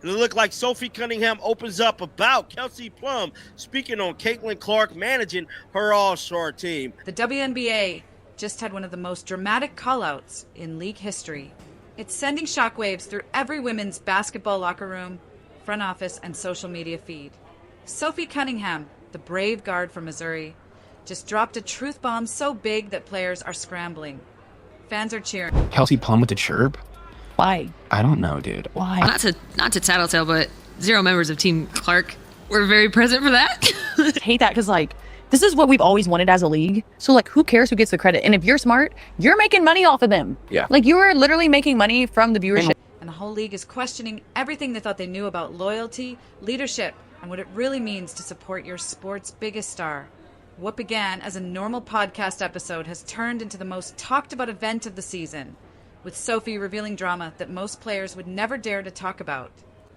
And it looked like Sophie Cunningham opens up about Kelsey Plum speaking on Caitlin Clark managing her all-star team. The WNBA just had one of the most dramatic call-outs in league history. It's sending shockwaves through every women's basketball locker room, front office, and social media feed. Sophie Cunningham, the brave guard from Missouri, just dropped a truth bomb so big that players are scrambling. Fans are cheering. Kelsey Plum with the chirp? Why? I don't know, dude. Why? Not to tattletale, but 0 members of Team Clark were very present for that. I hate that because, like, this is what we've always wanted as a league. So, like, who cares who gets the credit? And if you're smart, you're making money off of them. Yeah. Like, you are literally making money from the viewership. And the whole league is questioning everything they thought they knew about loyalty, leadership, and what it really means to support your sport's biggest star. What began as a normal podcast episode has turned into the most talked about event of the season, with Sophie revealing drama that most players would never dare to talk about.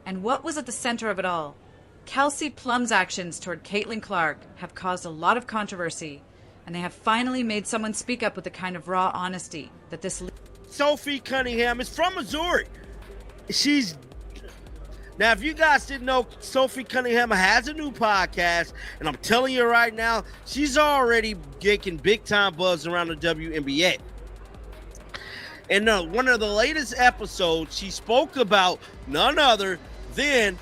And what was at the center of it all? Kelsey Plum's actions toward Caitlin Clark have caused a lot of controversy, and they have finally made someone speak up with the kind of raw honesty that this Sophie Cunningham is from Missouri. Now, if you guys didn't know, Sophie Cunningham has a new podcast, and I'm telling you right now, she's already making big-time buzz around the WNBA. In one of the latest episodes, she spoke about none other than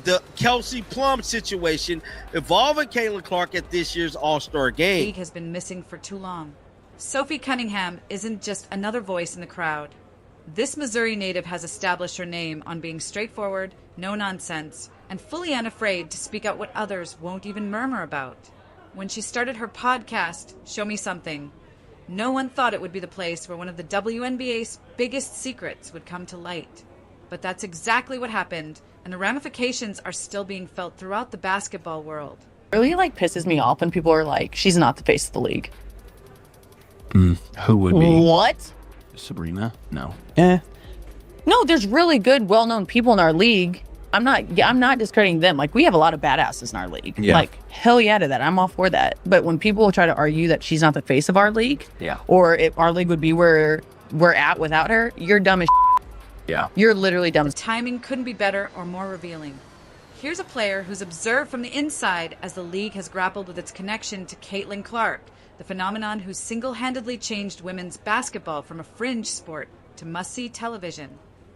the Kelsey Plum situation involving Caitlin Clark at this year's All-Star Game. The league has been missing for too long. Sophie Cunningham isn't just another voice in the crowd. This Missouri native has established her name on being straightforward, no nonsense, and fully unafraid to speak out what others won't even murmur about. When she started her podcast, Show Me Something, no one thought it would be the place where one of the WNBA's biggest secrets would come to light. But that's exactly what happened, and the ramifications are still being felt throughout the basketball world. It really, like, pisses me off when people are like, she's not the face of the league. Who would be? What? Sabrina? No. No, there's really good, well-known people in our league. I'm not discrediting them. Like, we have a lot of badasses in our league. Yeah. Like, hell yeah to that. I'm all for that. But when people try to argue that she's not the face of our league, Yeah. or if our league would be where we're at without her, you're dumb as Yeah. You're literally dumb as Timing couldn't be better or more revealing. Here's a player who's observed from the inside as the league has grappled with its connection to Caitlin Clark, the phenomenon who single-handedly changed women's basketball from a fringe sport to must-see television.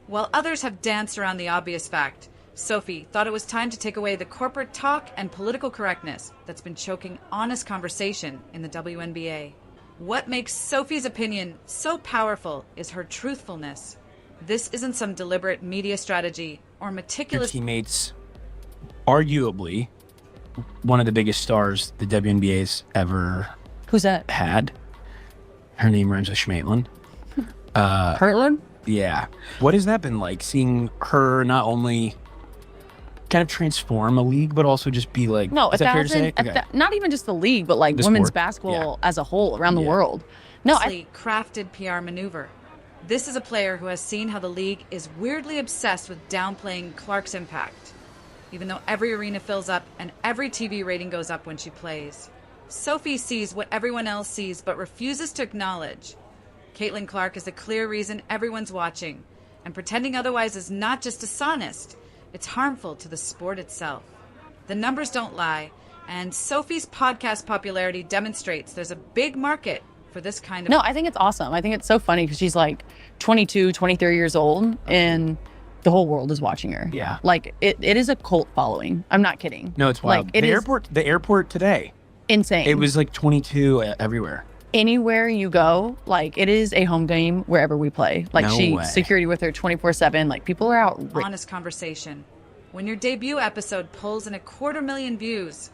While others have danced around the obvious fact, Sophie thought it was time to take away the corporate talk and political correctness that's been choking honest conversation in the WNBA. What makes Sophie's opinion so powerful is her truthfulness. This isn't some deliberate media strategy or meticulous... Your teammates, arguably, one of the biggest stars the WNBA's ever Who's that? had. Her name rhymes with Schmaitland. Hurtland? Yeah. What has that been like, seeing her not only kind of transform a league, but also just be like, No, is that fair to say? Okay. not even just the league, but like The women's sport? basketball Yeah. as a whole around the Yeah. world. No, crafted PR maneuver. This is a player who has seen how the league is weirdly obsessed with downplaying Clark's impact, even though every arena fills up and every TV rating goes up when she plays. Sophie sees what everyone else sees but refuses to acknowledge. Caitlin Clark is the clear reason everyone's watching, and pretending otherwise is not just dishonest, it's harmful to the sport itself. The numbers don't lie, and Sophie's podcast popularity demonstrates there's a big market for this kind of... No, I think it's awesome. I think it's so funny because she's like 22, 23 years old, and the whole world is watching her. Yeah. Like, it is a cult following. I'm not kidding. No, it's wild. Like, it the is airport today, insane. it was like 22 everywhere. Anywhere you go, like, it is a home game wherever we play. Like, No way. security with her 24/7. Like, people are out. honest conversation. When your debut episode pulls in 250,000 views,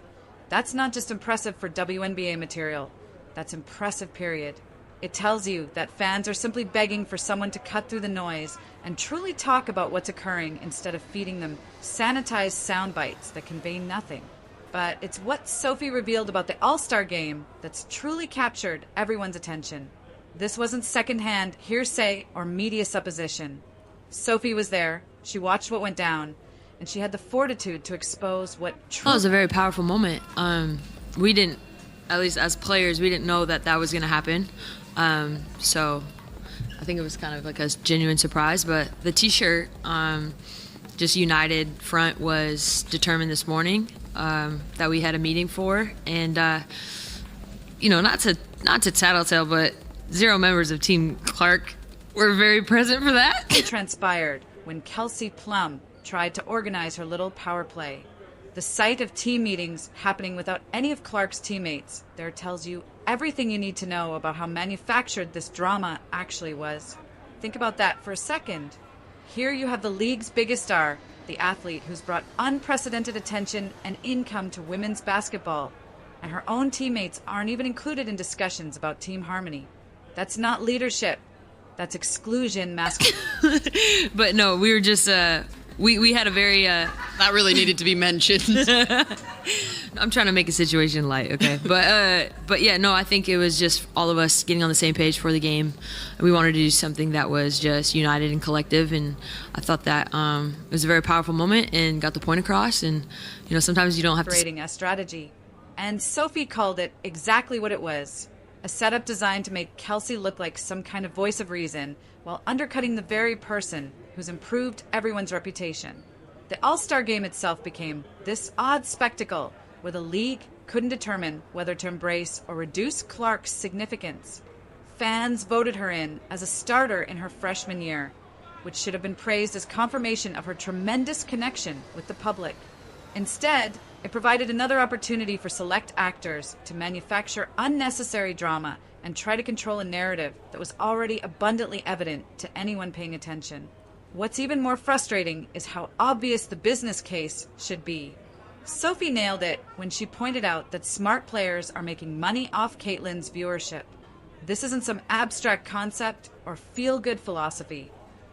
that's not just impressive for WNBA material. That's impressive, period. It tells you that fans are simply begging for someone to cut through the noise and truly talk about what's occurring instead of feeding them sanitized sound bites that convey nothing. But it's what Sophie revealed about the All-Star Game that's truly captured everyone's attention. This wasn't secondhand hearsay or media supposition. Sophie was there, she watched what went down, and she had the fortitude to expose what Well, it was a very powerful moment. We didn't, at least as players, we didn't know that was going to happen. So I think it was kind of like a genuine surprise. But the T-shirt, just united front was determined this morning, that we had a meeting for. And, not to tattletale, but 0 members of Team Clark were very present for that. It transpired when Kelsey Plum tried to organize her little power play. The sight of team meetings happening without any of Clark's teammates there tells you everything you need to know about how manufactured this drama actually was. Think about that for a second. Here you have the league's biggest star, the athlete who's brought unprecedented attention and income to women's basketball, and her own teammates aren't even included in discussions about team harmony. That's not leadership. That's exclusion masculine. But no, we were just, we had a very... That really needed to be mentioned. I'm trying to make a situation light, okay? But yeah, no, I think it was just all of us getting on the same page for the game. We wanted to do something that was just united and collective, and I thought that it was a very powerful moment and got the point across. And, sometimes you don't have to... Creating a strategy. And Sophie called it exactly what it was. A setup designed to make Kelsey look like some kind of voice of reason while undercutting the very person who's improved everyone's reputation. The All-Star game itself became this odd spectacle where the league couldn't determine whether to embrace or reduce Clark's significance. Fans voted her in as a starter in her freshman year, which should have been praised as confirmation of her tremendous connection with the public. Instead, it provided another opportunity for select actors to manufacture unnecessary drama and try to control a narrative that was already abundantly evident to anyone paying attention. What's even more frustrating is how obvious the business case should be. Sophie nailed it when she pointed out that smart players are making money off Caitlin's viewership. This isn't some abstract concept or feel-good philosophy.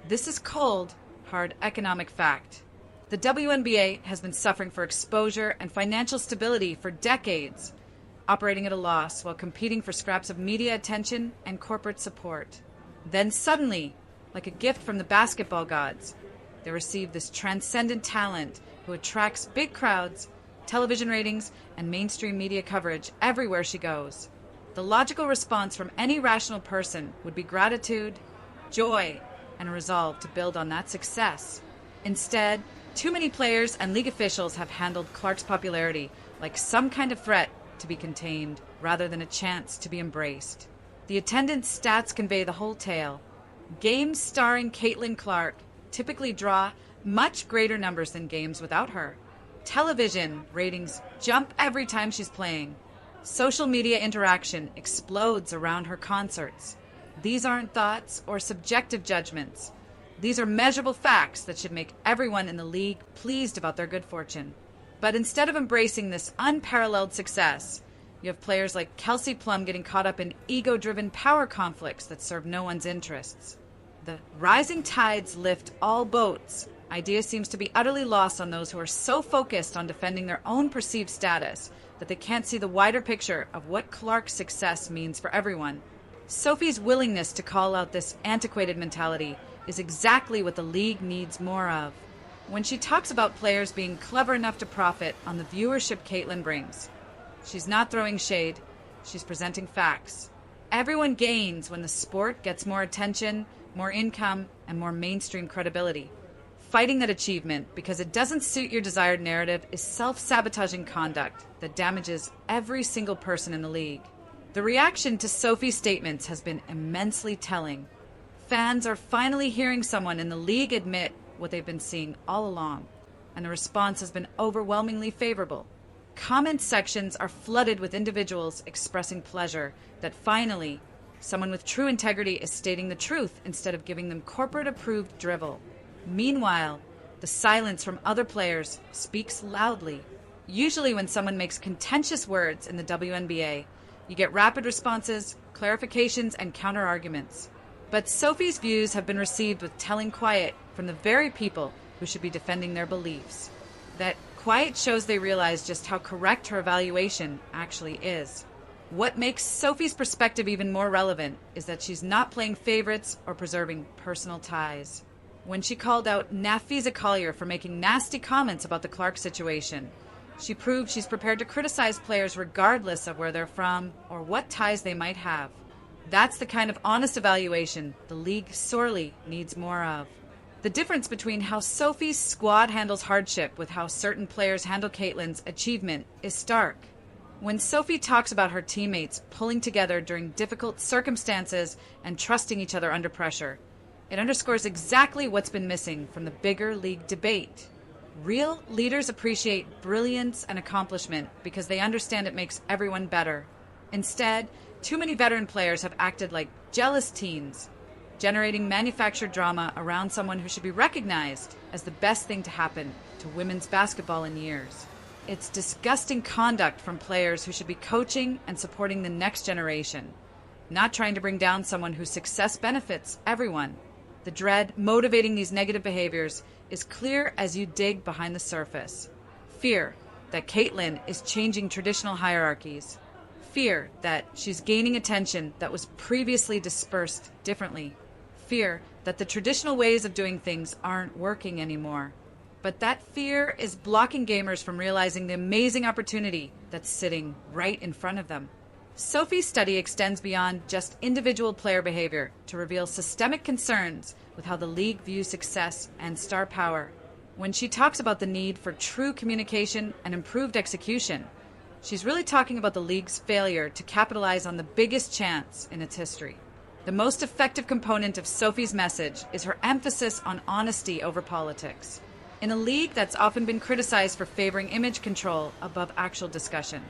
This is cold, hard economic fact. The WNBA has been suffering for exposure and financial stability for decades, operating at a loss while competing for scraps of media attention and corporate support. Then suddenly, like a gift from the basketball gods, they receive this transcendent talent who attracts big crowds, television ratings, and mainstream media coverage everywhere she goes. The logical response from any rational person would be gratitude, joy, and a resolve to build on that success. Instead, too many players and league officials have handled Clark's popularity like some kind of threat to be contained rather than a chance to be embraced. The attendance stats convey the whole tale. Games starring Caitlin Clark typically draw much greater numbers than games without her. Television ratings jump every time she's playing. Social media interaction explodes around her concerts. These aren't thoughts or subjective judgments. These are measurable facts that should make everyone in the league pleased about their good fortune. But instead of embracing this unparalleled success, you have players like Kelsey Plum getting caught up in ego-driven power conflicts that serve no one's interests. The rising tides lift all boats idea seems to be utterly lost on those who are so focused on defending their own perceived status that they can't see the wider picture of what Clark's success means for everyone. Sophie's willingness to call out this antiquated mentality is exactly what the league needs more of. When she talks about players being clever enough to profit on the viewership Caitlin brings, she's not throwing shade, she's presenting facts. Everyone gains when the sport gets more attention, more income, and more mainstream credibility. Fighting that achievement because it doesn't suit your desired narrative is self-sabotaging conduct that damages every single person in the league. The reaction to Sophie's statements has been immensely telling. Fans are finally hearing someone in the league admit what they've been seeing all along, and the response has been overwhelmingly favorable. Comment sections are flooded with individuals expressing pleasure that finally someone with true integrity is stating the truth instead of giving them corporate-approved drivel. Meanwhile, the silence from other players speaks loudly. Usually when someone makes contentious words in the WNBA, you get rapid responses, clarifications, and counter-arguments. But Sophie's views have been received with telling quiet from the very people who should be defending their beliefs. That quiet shows they realize just how correct her evaluation actually is. What makes Sophie's perspective even more relevant is that she's not playing favorites or preserving personal ties. When she called out Nafisa Collier for making nasty comments about the Clark situation, she proved she's prepared to criticize players regardless of where they're from or what ties they might have. That's the kind of honest evaluation the league sorely needs more of. The difference between how Sophie's squad handles hardship with how certain players handle Caitlin's achievement is stark. When Sophie talks about her teammates pulling together during difficult circumstances and trusting each other under pressure, it underscores exactly what's been missing from the bigger league debate. Real leaders appreciate brilliance and accomplishment because they understand it makes everyone better. Instead, too many veteran players have acted like jealous teens, generating manufactured drama around someone who should be recognized as the best thing to happen to women's basketball in years. It's disgusting conduct from players who should be coaching and supporting the next generation, not trying to bring down someone whose success benefits everyone. The dread motivating these negative behaviors is clear as you dig behind the surface. Fear that Caitlin is changing traditional hierarchies. Fear that she's gaining attention that was previously dispersed differently. Fear that the traditional ways of doing things aren't working anymore. But that fear is blocking gamers from realizing the amazing opportunity that's sitting right in front of them. Sophie's study extends beyond just individual player behavior to reveal systemic concerns with how the league views success and star power. When she talks about the need for true communication and improved execution, she's really talking about the league's failure to capitalize on the biggest chance in its history. The most effective component of Sophie's message is her emphasis on honesty over politics. In a league that's often been criticized for favoring image control above actual discussion,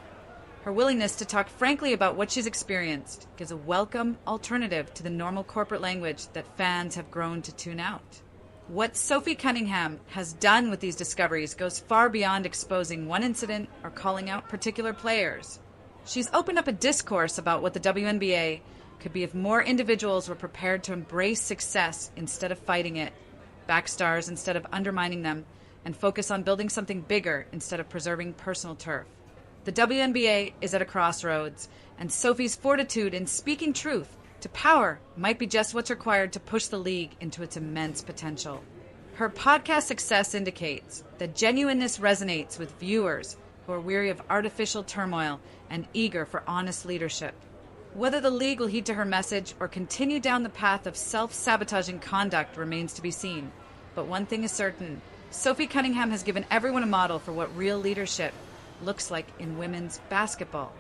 her willingness to talk frankly about what she's experienced gives a welcome alternative to the normal corporate language that fans have grown to tune out. What Sophie Cunningham has done with these discoveries goes far beyond exposing one incident or calling out particular players. She's opened up a discourse about what the WNBA could be if more individuals were prepared to embrace success instead of fighting it, back stars instead of undermining them, and focus on building something bigger instead of preserving personal turf. The WNBA is at a crossroads, and Sophie's fortitude in speaking truth to power might be just what's required to push the league into its immense potential. Her podcast success indicates that genuineness resonates with viewers who are weary of artificial turmoil and eager for honest leadership. Whether the league will heed to her message or continue down the path of self-sabotaging conduct remains to be seen. But one thing is certain, Sophie Cunningham has given everyone a model for what real leadership looks like in women's basketball.